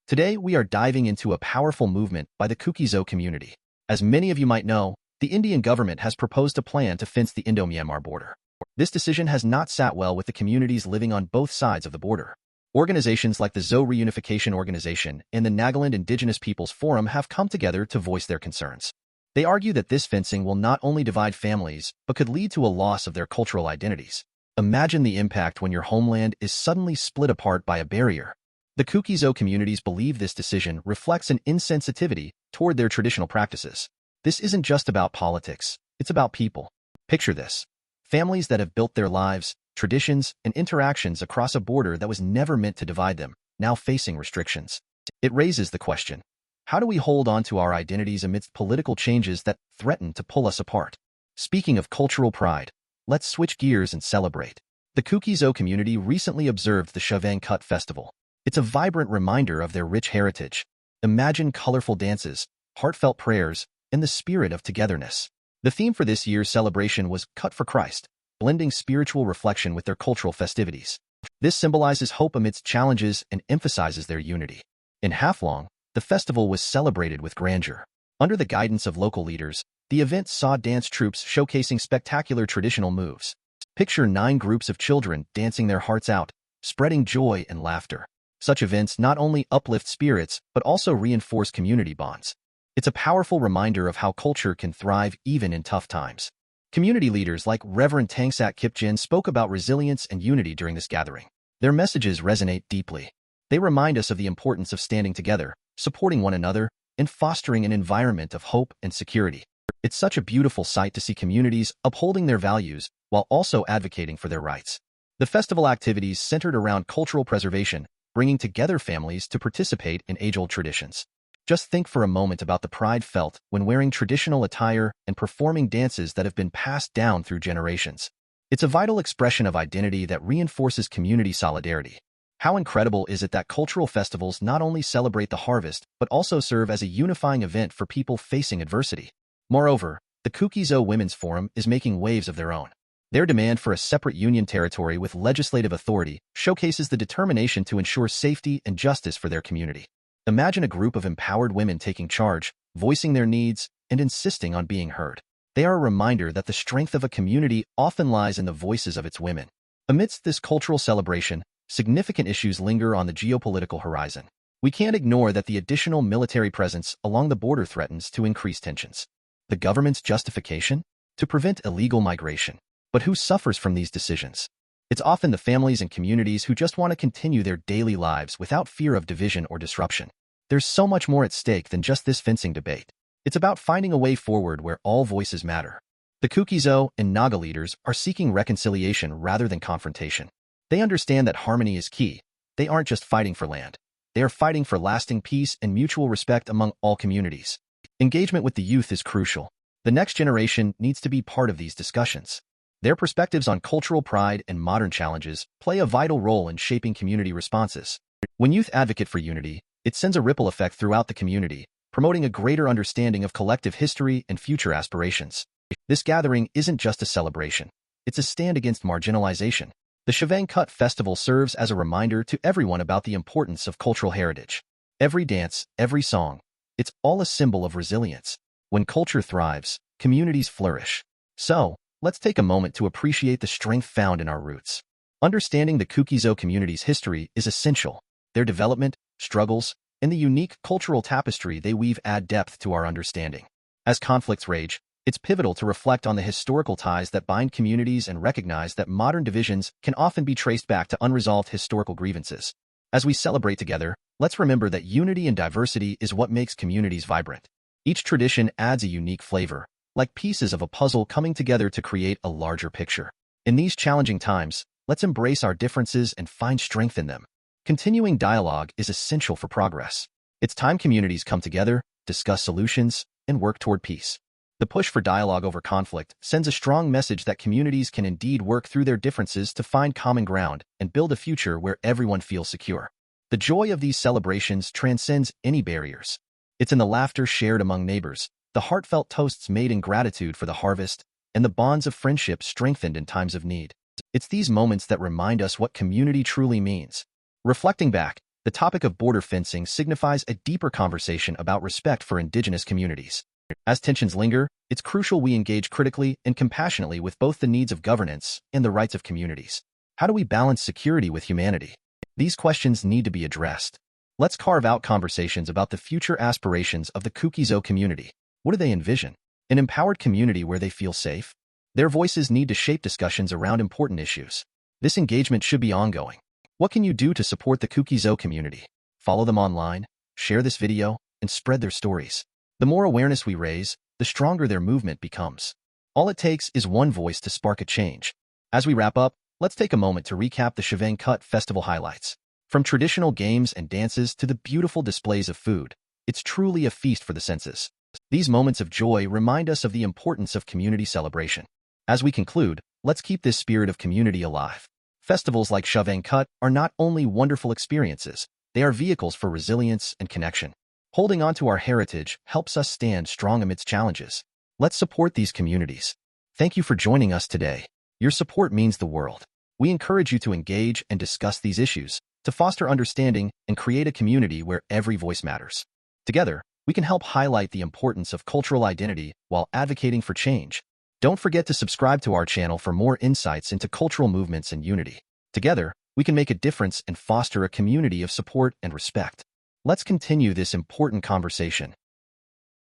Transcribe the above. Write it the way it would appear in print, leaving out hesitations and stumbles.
Today, we are diving into a powerful movement by the Kuki-Zo community. As many of you might know, the Indian government has proposed a plan to fence the Indo-Myanmar border. This decision has not sat well with the communities living on both sides of the border. Organizations like the Zo Reunification Organization and the Nagaland Indigenous Peoples Forum have come together to voice their concerns. They argue that this fencing will not only divide families, but could lead to a loss of their cultural identities. Imagine the impact when your homeland is suddenly split apart by a barrier. The Kuki-Zo communities believe this decision reflects an insensitivity toward their traditional practices. This isn't just about politics, it's about people. Picture this. Families that have built their lives, traditions, and interactions across a border that was never meant to divide them, now facing restrictions. It raises the question, how do we hold on to our identities amidst political changes that threaten to pull us apart? Speaking of cultural pride, let's switch gears and celebrate. The Kuki-Zo community recently observed the Chavang Kut festival. It's a vibrant reminder of their rich heritage. Imagine colorful dances, heartfelt prayers, and the spirit of togetherness. The theme for this year's celebration was Cut for Christ, blending spiritual reflection with their cultural festivities. This symbolizes hope amidst challenges and emphasizes their unity. In Haflong, the festival was celebrated with grandeur. Under the guidance of local leaders, the event saw dance troupes showcasing spectacular traditional moves. Picture 9 groups of children dancing their hearts out, spreading joy and laughter. Such events not only uplift spirits, but also reinforce community bonds. It's a powerful reminder of how culture can thrive even in tough times. Community leaders like Reverend Tangsat Kipjin spoke about resilience and unity during this gathering. Their messages resonate deeply. They remind us of the importance of standing together, supporting one another, and fostering an environment of hope and security. It's such a beautiful sight to see communities upholding their values while also advocating for their rights. The festival activities centered around cultural preservation, bringing together families to participate in age-old traditions. Just think for a moment about the pride felt when wearing traditional attire and performing dances that have been passed down through generations. It's a vital expression of identity that reinforces community solidarity. How incredible is it that cultural festivals not only celebrate the harvest, but also serve as a unifying event for people facing adversity? Moreover, the Kuki-Zo Women's Forum is making waves of their own. Their demand for a separate union territory with legislative authority showcases the determination to ensure safety and justice for their community. Imagine a group of empowered women taking charge, voicing their needs, and insisting on being heard. They are a reminder that the strength of a community often lies in the voices of its women. Amidst this cultural celebration, significant issues linger on the geopolitical horizon. We can't ignore that the additional military presence along the border threatens to increase tensions. The government's justification? To prevent illegal migration. But who suffers from these decisions? It's often the families and communities who just want to continue their daily lives without fear of division or disruption. There's so much more at stake than just this fencing debate. It's about finding a way forward where all voices matter. The Kuki-Zo and Naga leaders are seeking reconciliation rather than confrontation. They understand that harmony is key. They aren't just fighting for land. They are fighting for lasting peace and mutual respect among all communities. Engagement with the youth is crucial. The next generation needs to be part of these discussions. Their perspectives on cultural pride and modern challenges play a vital role in shaping community responses. When youth advocate for unity, it sends a ripple effect throughout the community, promoting a greater understanding of collective history and future aspirations. This gathering isn't just a celebration. It's a stand against marginalization. The Chavang Kut festival serves as a reminder to everyone about the importance of cultural heritage. Every dance, every song, it's all a symbol of resilience. When culture thrives, communities flourish. So, let's take a moment to appreciate the strength found in our roots. Understanding the Kuki-Zo community's history is essential. Their development, struggles, and the unique cultural tapestry they weave add depth to our understanding. As conflicts rage, it's pivotal to reflect on the historical ties that bind communities and recognize that modern divisions can often be traced back to unresolved historical grievances. As we celebrate together, let's remember that unity and diversity is what makes communities vibrant. Each tradition adds a unique flavor, like pieces of a puzzle coming together to create a larger picture. In these challenging times, let's embrace our differences and find strength in them. Continuing dialogue is essential for progress. It's time communities come together, discuss solutions, and work toward peace. The push for dialogue over conflict sends a strong message that communities can indeed work through their differences to find common ground and build a future where everyone feels secure. The joy of these celebrations transcends any barriers. It's in the laughter shared among neighbors, the heartfelt toasts made in gratitude for the harvest, and the bonds of friendship strengthened in times of need. It's these moments that remind us what community truly means. Reflecting back, The topic of border fencing signifies a deeper conversation about respect for indigenous communities. As tensions linger, it's crucial we engage critically and compassionately with both the needs of governance and the rights of communities. How do we balance security with humanity? These questions need to be addressed. Let's carve out conversations about the future aspirations of the Kuki-Zo community. What do they envision? An empowered community where they feel safe? Their voices need to shape discussions around important issues. This engagement should be ongoing. What can you do to support the Kuki-Zo community? Follow them online, share this video, and spread their stories. The more awareness we raise, the stronger their movement becomes. All it takes is one voice to spark a change. As we wrap up, let's take a moment to recap the Chavang Kut festival highlights. From traditional games and dances to the beautiful displays of food, it's truly a feast for the senses. These moments of joy remind us of the importance of community celebration. As we conclude, let's keep this spirit of community alive. Festivals like Chavang Kut are not only wonderful experiences, they are vehicles for resilience and connection. Holding on to our heritage helps us stand strong amidst challenges. Let's support these communities. Thank you for joining us today. Your support means the world. We encourage you to engage and discuss these issues, to foster understanding and create a community where every voice matters. Together, we can help highlight the importance of cultural identity while advocating for change. Don't forget to subscribe to our channel for more insights into cultural movements and unity. Together, we can make a difference and foster a community of support and respect. Let's continue this important conversation.